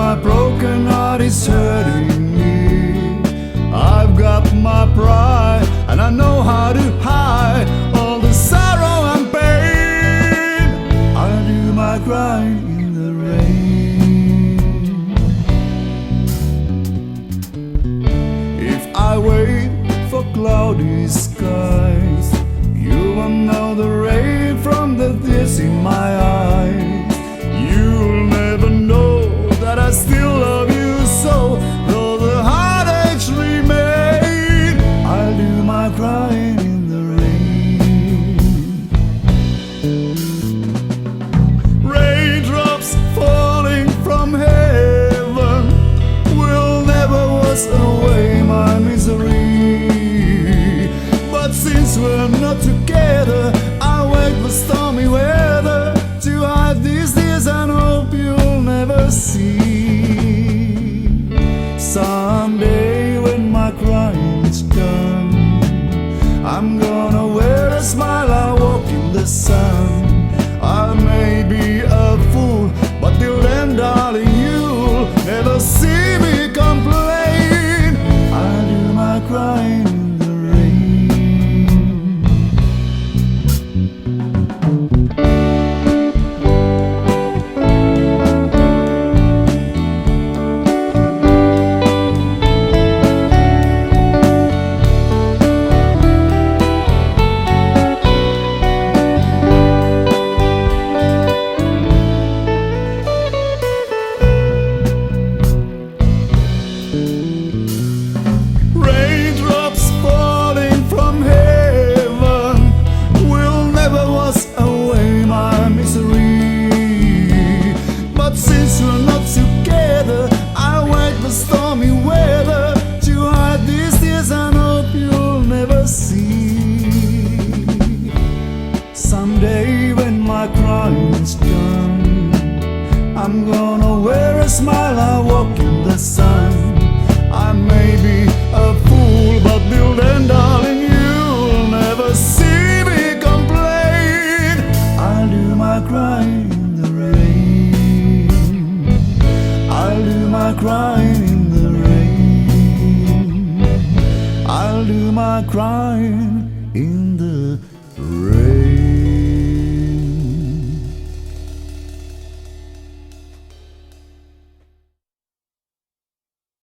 my broken heart is hurting me. I've got my pride, and I know how to hide all the sorrow and pain. I'll do my crying in the rain. If I wait for cloudy skies, you will know the rain from the tears in my eyes. You'll never know that I still love you so, though the heartaches remain. I'll do my crying in the rain. Raindrops falling from heaven will never wash away my misery. But since we're not together, I wait for stormy weather to hide these tears and hope you'll never see. Someday when my crying is done, I'm gonna wear a smile, I'll walk in the sun. I may be a fool, but till then, darling, you'll never see me complain. I'll do my crying in the rain. Raindrops falling from heaven will never wash away my misery. But since we're not together, I wait for stormy weather to hide these tears and hope you'll never see. Someday when my crying's done, I'm gonna wear a smile, I'll walk in the sun. I may be a fool, but till then, darling, you'll never see me complain. I'll do my crying in the rain. I'll do my crying in the rain. I'll do my crying